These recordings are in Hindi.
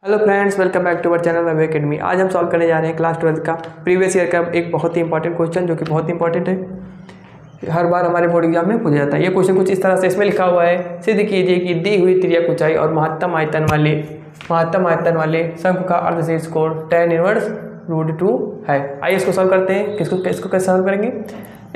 Hello friends, welcome back to our channel web academy. आज हम सॉल्व करने जा रहे हैं क्लास 12 का प्रीवियस ईयर का एक बहुत ही इंपॉर्टेंट क्वेश्चन, जो कि बहुत इंपॉर्टेंट है। हर बार हमारे बोर्ड एग्जाम में पूछा जाता है। ये क्वेश्चन कुछ इस तरह से इसमें लिखा हुआ है, सिद्ध कीजिए कि दी हुई त्रिज्या ऊंचाई और महत्तम आयतन वाले शंकु का अर्धशीर्ष कोण tan इनवर्स √2 है। आइए इसको सॉल्व करते हैं। इसको कैसे सॉल्व करेंगे?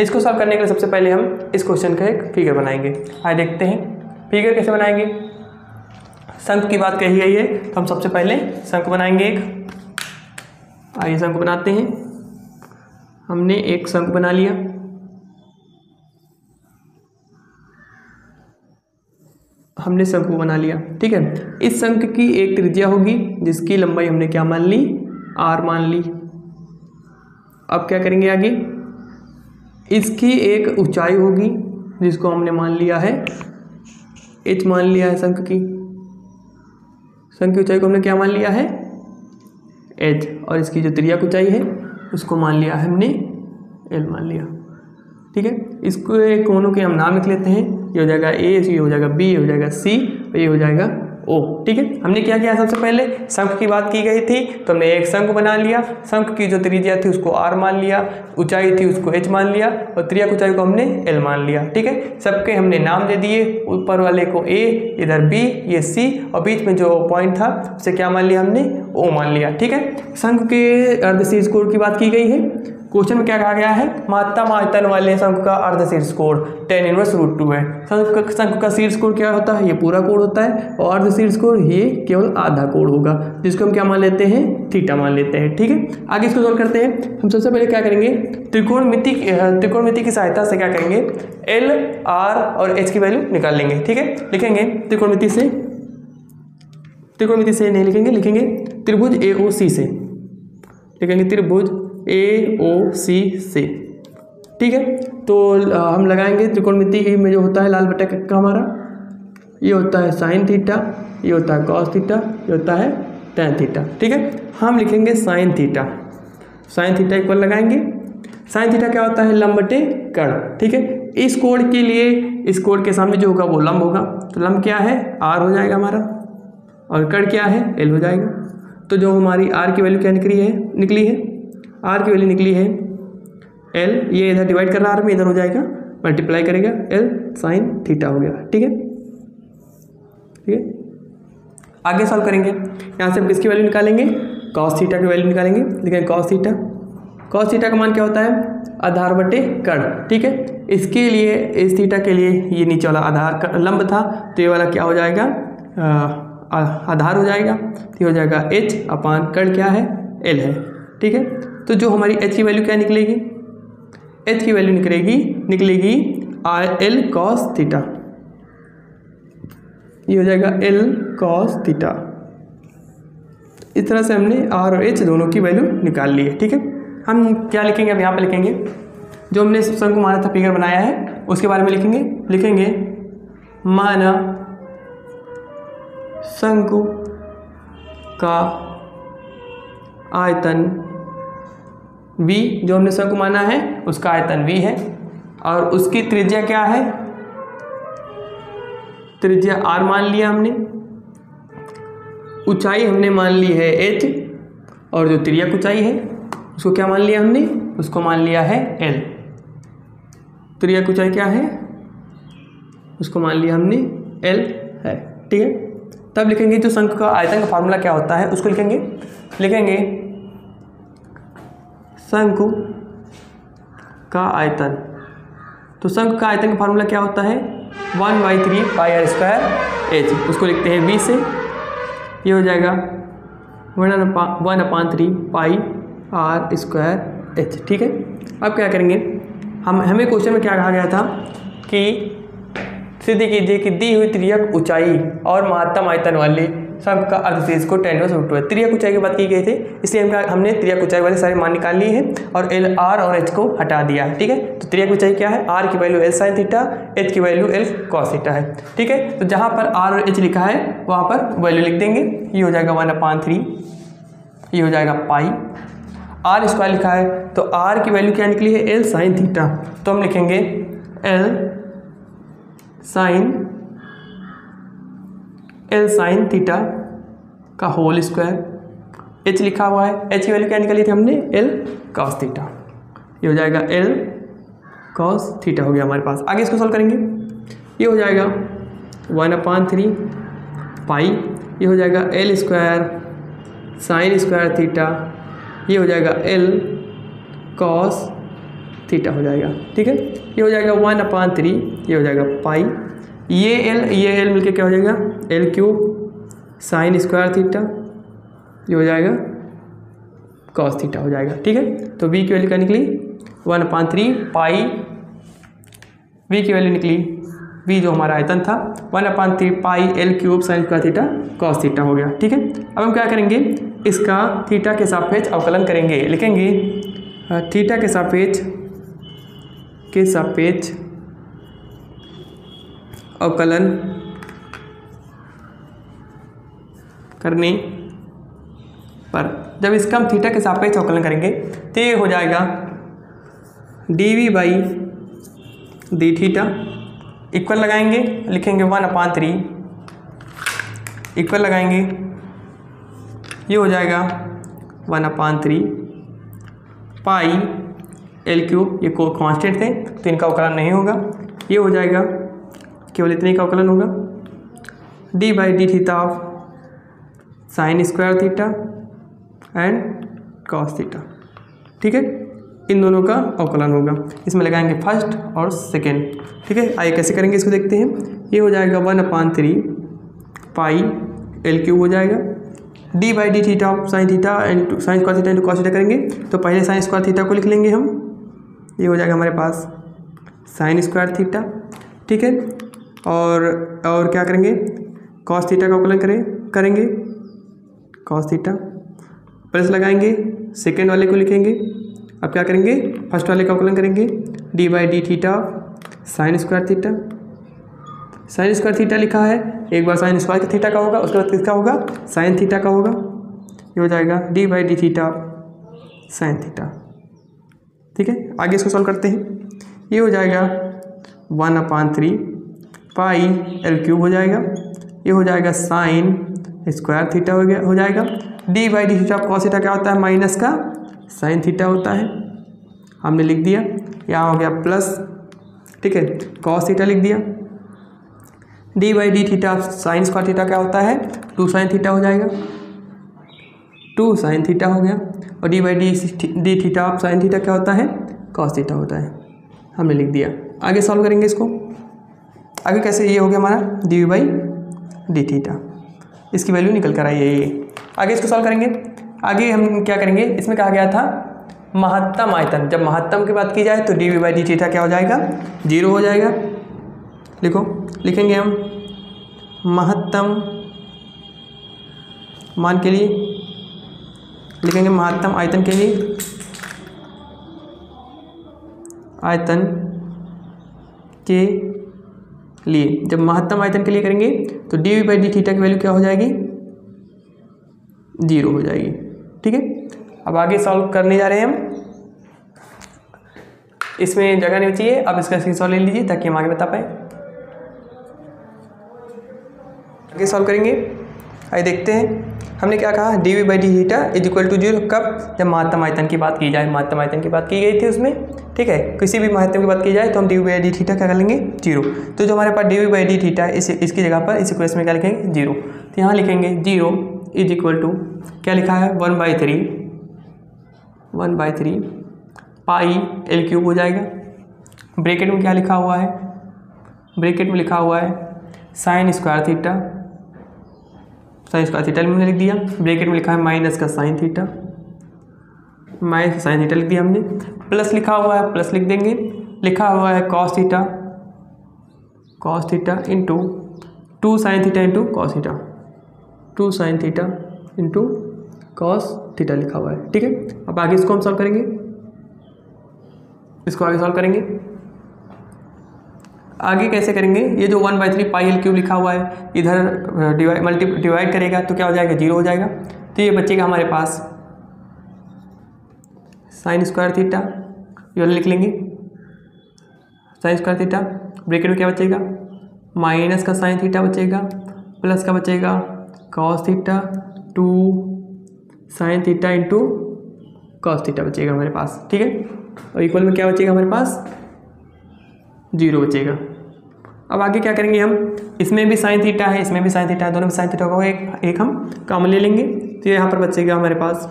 इसको सॉल्व करने के लिए सबसे पहले हम इस क्वेश्चन का एक फिगर बनाएंगे। आइए देखते हैं फिगर कैसे बनाएंगे। शंकु की बात कही गई है तो हम सबसे पहले शंकु बनाएंगे एक। आइए शंकु बनाते हैं। हमने एक शंकु बना लिया। ठीक है। इस शंकु की एक त्रिज्या होगी जिसकी लंबाई हमने क्या मान ली? r मान ली। अब क्या करेंगे आगे? इसकी एक ऊंचाई होगी जिसको हमने मान लिया है h मान लिया है। शंकु की ऊंचाई को हमने क्या मान लिया है? h। और इसकी जो त्रिज्या ऊंचाई है उसको मान लिया है हमने l मान लिया। ठीक है। इसको कोनों के हम नाम लिख लेते हैं। ये हो जाएगा a, ये हो जाएगा b, ये हो जाएगा c, ये हो जाएगा o। ठीक है। हमने क्या किया? सबसे पहले शंकु की बात की गई थी तो हमने एक शंकु बना लिया। शंकु की जो त्रिज्या थी उसको r मान लिया, ऊंचाई थी उसको h मान लिया और त्रिज्या ऊंचाई को हमने l मान लिया। ठीक है। सबके हमने नाम दे दिए। ऊपर वाले को a, इधर b, ये c और बीच में जो पॉइंट था उसे क्या मान लिया हमने? o मान लिया। ठीक है। शंकु के अर्धशीर्ष कोण की बात की गई है। क्वेश्चन में क्या कहा गया है? महत्तम आयतन वाले शंकु का अर्धशीर्ष कोण tan इनवर्स √2 है। शंकु का शीर्ष कोण क्या होता है? ये पूरा कोण होता है और अर्धशीर्ष कोण ये केवल आधा कोण होगा, जिसको हम क्या मान लेते हैं? थीटा मान लेते हैं। ठीक है। आगे इसको सॉल्व करते हैं। हम सबसे पहले क्या करेंगे? त्रिकोणमिति की सहायता से क्या करेंगे? L, R और H की वैल्यू निकाल लेंगे। ठीक है। लिखेंगे त्रिकोणमिति से नहीं लिखेंगे त्रिभुज AOC से लिखेंगे, त्रिभुज AOC से। ठीक है। तो हम लगाएंगे त्रिकोणमिति में जो होता है लाल बटा का हमारा, ये होता है साइन थीटा, ये होता है कॉस थीटा, ये होता है टैन थीटा। ठीक है। हम लिखेंगे साइन थीटा इक्वल लगाएंगे। साइन थीटा क्या होता है? लंब बटे कर्ण। ठीक है। इस कोण के लिए इस कोण के सामने जो होगा वो लंब होगा, तो लंब क्या है? r हो जाएगा हमारा, और कर्ण क्या है? l हो जाएगा। तो जो हमारी r की वैल्यू क्या निकली है? r की वैल्यू निकली है l। ये इधर डिवाइड कर रहा है r में, इधर हो जाएगा मल्टीप्लाई करेगा l साइन थीटा हो गया। ठीक है। आगे सॉल्व करेंगे। यहाँ से हम किसकी वैल्यू निकालेंगे? कॉस थीटा की वैल्यू निकालेंगे। लिखेंगे कॉस थीटा का मान क्या होता है? आधार बटे कर्ण। ठीक है। इसके लिए इस थीटा के लिए ये नीचे वाला आधार लंब था तो ये वाला क्या हो जाएगा? आधार हो जाएगा। तो हो जाएगा h अपान कर्ण क्या है? l है। ठीक है। तो जो हमारी h की वैल्यू क्या निकलेगी? h की वैल्यू निकलेगी l cos थीटा। ये हो जाएगा l cos थीटा। इस तरह से हमने r और h दोनों की वैल्यू निकाल ली है। ठीक है। हम क्या लिखेंगे? अब यहाँ पे लिखेंगे जो हमने शंकु माना था, फिगर बनाया है, उसके बारे में लिखेंगे माना शंकु का आयतन v, जो हमने शंकु माना है उसका आयतन v है और उसकी त्रिज्या क्या है? त्रिज्या r मान लिया हमने, ऊंचाई हमने मान ली है h और जो त्रिज्या ऊंचाई है उसको क्या मान लिया हमने? उसको मान लिया है l। त्रिज्या ऊंचाई क्या है? उसको मान लिया हमने l है। ठीक है। तब लिखेंगे जो शंकु का आयतन का फार्मूला क्या होता है उसको लिखेंगे शंकु का आयतन। तो शंकु का आयतन का फार्मूला क्या होता है? 1/3 πr² h। उसको लिखते हैं v से। ये हो जाएगा 1/3 πr² h। ठीक है। अब क्या करेंगे? हमें क्वेश्चन में क्या कहा गया था कि सिद्ध कीजिए कि दी हुई त्रिज्या ऊंचाई और महत्तम आयतन वाले शंकु का अर्धशीर्ष कोण tan इनवर्स √2 है। त्रिज्या ऊंचाई की बात की गई थी, इसलिए हमने त्रिज्या ऊंचाई वाले सारे मान निकाल लिए हैं और l, r और h को हटा दिया है। ठीक है। तो त्रिज्या ऊंचाई क्या है? r की value l sine theta, h की वैल्यू l cos थीटा है। ठीक है। तो जहाँ पर r और h लिखा है वहाँ पर वैल्यू लिख देंगे। ये हो जाएगा 1/3, ये हो जाएगा पाई। r² लिखा है तो r की वैल्यू क्या निकली है? l sine theta. तो हम लिखेंगे l साइन थीटा का होल स्क्वायर। एच लिखा हुआ है, एच की वैल्यू क्या निकाली थी हमने, एल कॉस थीटा। ये हो जाएगा एल कॉस थीटा हो गया हमारे पास। आगे इसको सॉल्व करेंगे, ये हो जाएगा 1/3 पाई, ये हो जाएगा L square sine square theta, ये हो जाएगा एल कॉस थीटा हो जाएगा। ठीक है, ये हो जाएगा 1/3, ये हो जाएगा पाई, ये एल मिलके क्या हो जाएगा, L cube sign square theta, ये हो जाएगा कॉस थीटा हो जाएगा। ठीक है, तो v की वैल्यू क्या निकली 1/3 पाई, v की वैल्यू निकली, v जो हमारा आयतन था 1/3 pi L cube sign square theta cos theta हो गया। ठीक है, अब हम क्या करेंगे, इसका थीटा के सापेक्ष अवकलन करेंगे। लिखेंगे थीटा के सापेक्ष अवकलन करने पर, जब इसका हम थीटा के सापेक्ष अवकलन करेंगे तो ये हो जाएगा dv by D theta, equal लगाएंगे, लिखेंगे 1/3 इक्वल लगाएंगे, ये हो जाएगा 1/3 पाई एल क्यूब, ये को कांस्टेंट थे तो इनका अवकलन नहीं होगा, ये हो जाएगा केवल इतने का अवकलन होगा D by D theta of sine square theta and cos theta. ठीक है, इन दोनों का अवकलन होगा, इसमें लगाएंगे फर्स्ट और सेकेंड। ठीक है, आइए कैसे करेंगे इसको देखते हैं। ये हो जाएगा 1/3 पाई एल क्यूब हो जाएगा, D by D theta of sine theta and sign square theta into cos theta करेंगे तो पहले साइन स्क्वायर थीटा को लिख लेंगे हम, ये हो जाएगा हमारे पास साइन स्क्वायर थीटा। ठीक है, और क्या करेंगे, कॉस थीटा का अवकलन करेंगे कॉस थीटा, प्लस लगाएंगे, सेकेंड वाले को लिखेंगे। अब क्या करेंगे, फर्स्ट वाले का अवकलन करेंगे, D by D theta sine square theta, sign square theta लिखा है, एक बार साइन स्क्वायर थीटा का होगा, उसके बाद किसका होगा, साइन थीटा का होगा, ये हो जाएगा D by D theta sine theta. ठीक है, आगे इसको सॉल्व करते हैं, ये हो जाएगा 1/3 पाई एल क्यूब हो जाएगा, ये हो जाएगा साइन स्क्वायर थीटा हो जाएगा, D by D theta cos theta क्या होता है, माइनस का साइन थीटा होता है, हमने लिख दिया, यहाँ हो गया प्लस। ठीक है, कॉस थीटा लिख दिया, D by D theta sine square theta क्या होता है, 2 साइन थीटा हो जाएगा, 2 साइन थीटा हो गया, और D by D theta of sine theta क्या होता है, कॉस थीटा होता है, हमने लिख दिया। आगे सॉल्व करेंगे इसको, आगे कैसे, ये हो गया हमारा डी बाई डी थीटा, इसकी वैल्यू निकल कर आई है ये। आगे इसको सॉल्व करेंगे, आगे हम क्या करेंगे, इसमें कहा गया था महत्तम आयतन, जब महत्तम की बात की जाए तो डी बाई डी थीटा क्या हो जाएगा, 0 हो जाएगा। लिखेंगे हम महत्तम मान के लिए, लिखेंगे महत्तम आयतन के लिए, आयतन के लिए जब महत्तम आयतन के लिए करेंगे तो डी बाई डी थीटा की वैल्यू क्या हो जाएगी, 0 हो जाएगी। ठीक है, अब आगे सॉल्व करने जा रहे हैं हम, इसमें जगह नहीं चाहिए, अब इसका स्क्रीनशॉट ले लीजिए ताकि हम आगे बता पाए। आगे सॉल्व करेंगे, आइए देखते हैं, हमने क्या कहा, D we by D theta is equal to 0 कब, जब महत्तम आयतन की बात की जाए, महत्तम आयतन की बात की गई थी उसमें। ठीक है, किसी भी महत्तम की बात की जाए तो हम d we by D theta क्या कर लेंगे, 0। तो जो हमारे पास d we by D theta इसकी जगह पर इस इक्वेशन में क्या लिखेंगे, 0। तो यहाँ लिखेंगे 0 इज इक्वल टू क्या लिखा है, 1/3 पाई एल क्यूब हो जाएगा, ब्रैकेट में क्या लिखा हुआ है, ब्रैकेट में लिखा हुआ है sign square theta, sign square theta मैंने लिख दिया, ब्रैकेट में लिखा है माइनस का साइन थीटा, माइनस का साइन थीटा लिख दिया हमने, प्लस लिखा हुआ है, प्लस लिख देंगे, लिखा हुआ है cos theta into 2 sine theta into cos theta, 2 sine theta into cos theta लिखा हुआ है। ठीक है, अब आगे इसको हम सॉल्व करेंगे, इसको आगे सॉल्व करेंगे। आगे कैसे करेंगे, ये जो 1/3 पाई एल क्यूब लिखा हुआ है इधर डिवाइड करेगा तो क्या हो जाएगा, 0 हो जाएगा। तो ये बचेगा हमारे पास साइन स्क्वायर थीटा, ये वाला लिख लेंगे साइन स्क्वायर थीटा, ब्रैकेट में क्या बचेगा, माइनस का साइन थीटा बचेगा, प्लस का बचेगा cos theta 2 sine theta into cos theta बचेगा हमारे पास, ठीक है। और इक्वल में क्या बचेगा हमारे पास, 0 बचेगा। अब आगे क्या करेंगे हम, इसमें भी साइन थीटा है, इसमें भी साइन थीटा है, दोनों में साइन थीटा होगा, एक हम कॉमन ले लेंगे, तो यहाँ पर बचेगा हमारे पास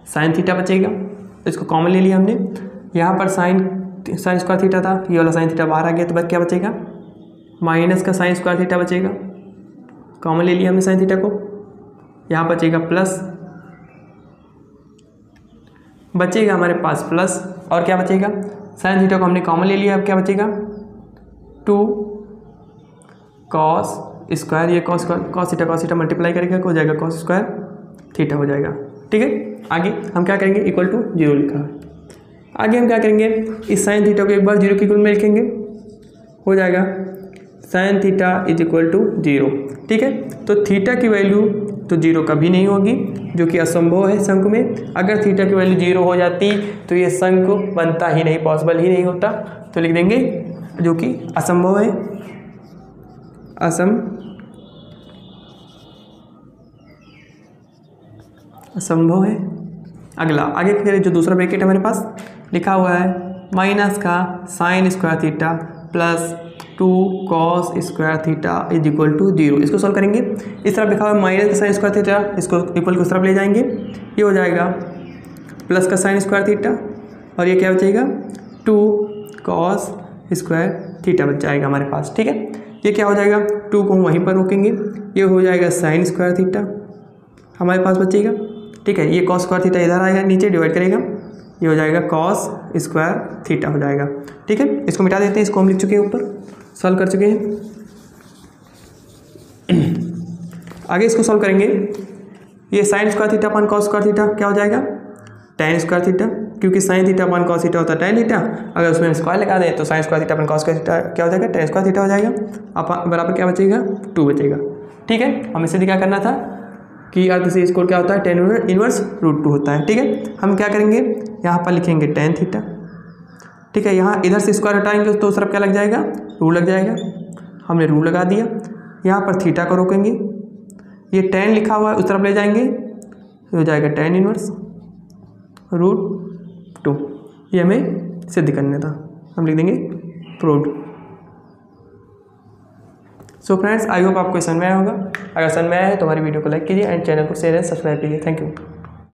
साइन थीटा बचेगा, इसको कॉमन ले लिया हमने। यहाँ पर साइन स्क्वायर थीटा था, ये वाला साइन थीटा बाहर आ गया, तो क्या बचेगा, माइनस का साइन स्क्वायर थीटा बचेगा, कॉमन ले लिया हमने साइन थीटा को। यहाँ बचेगा प्लस, बचेगा हमारे पास प्लस, और क्या बचेगा, साइन थीटा को हमने कॉमन ले लिया, अब क्या बचेगा 2 कॉस स्क्वायर, ये कॉस थीटा मल्टीप्लाई करेगा, हो जाएगा कॉस स्क्वायर थीटा हो जाएगा, ठीक है। आगे हम क्या करेंगे, इक्वल टू 0 लिखा है। आगे हम क्या करेंगे, इस साइन थीटा को एक बार 0 के इक्वल में लिखेंगे, हो जाएगा sine theta is equal to 0, ठीक है। तो थीटा की वैल्यू तो 0 कभी नहीं होगी, जो कि असंभव है शंकु में। अगर थीटा की वैल्यू 0 हो जाती तो ये शंकु बनता ही नहीं, पॉसिबल ही नहीं होता, तो लिख देंगे जो कि असंभव है, असंभव है। अगला आगे फिर जो दूसरा ब्रैकेट है हमारे पास लिखा हुआ है, माइनस का sine square theta plus 2 cos square theta is equal to 0। इसको सॉल्व करेंगे, इस तरफ लिखा हुआ है माइनस का साइन स्क्वायर थीटा, इसको इक्वल को उस तरफ ले जाएंगे, ये हो जाएगा प्लस का साइन स्क्वायर थीटा, और ये क्या बचेगा 2 कॉस स्क्वायर थीटा बच जाएगा हमारे पास, ठीक है। ये क्या हो जाएगा, 2 को हम वहीं पर रोकेंगे, ये हो जाएगा साइन स्क्वायर थीटा हमारे पास बचेगा, ठीक है। ये कॉस स्क्वायर थीटा इधर आएगा, नीचे डिवाइड करेगा, ये हो जाएगा कॉस स्क्वायर थीटा हो जाएगा, ठीक है। इसको मिटा देते हैं, इसको हम लिख चुके हैं, ऊपर सॉल्व कर चुके हैं। आगे इसको सॉल्व करेंगे, ये साइन स्क्वायर थीटा अपन कॉस स्क्वायर थीटा क्या हो जाएगा, टेन स्क्वायर थीटा, क्योंकि साइन थीटा अपन कॉस थीटा होता है टेन थीटा, अगर उसमें स्क्वायर लगा दें तो साइन स्क्वायर थीटा अपन कॉस स्क्वायर थीटा क्या हो जाएगा, टेन स्क्वायर थीटा हो जाएगा। अब बराबर क्या बचेगा, 2 बचेगा, ठीक है। हमें इसे क्या करना था कि अर्ध से स्क्वायर क्या होता है, टेन इनवर्स रूट 2 होता है, ठीक है। हम क्या करेंगे, यहाँ पर लिखेंगे टेन थीटा, ठीक है। यहाँ इधर से स्क्वायर हटाएंगे तो उस तरफ क्या लग जाएगा, रूल लग जाएगा, हमने रूल लगा दिया। यहाँ पर थीटा को रोकेंगे, ये टेन लिखा हुआ है उस तरफ ले जाएंगे, हो जाएगा टेन इनवर्स रूट 2। ये हमें सिद्ध करना था, हम लिख देंगे proved. So friends, I hope आपको समझ में आया होगा। अगर समझ में आया है तो हमारी वीडियो को लाइक कीजिए एंड चैनल को शेयर एंड सब्सक्राइब कीजिए। Thank you.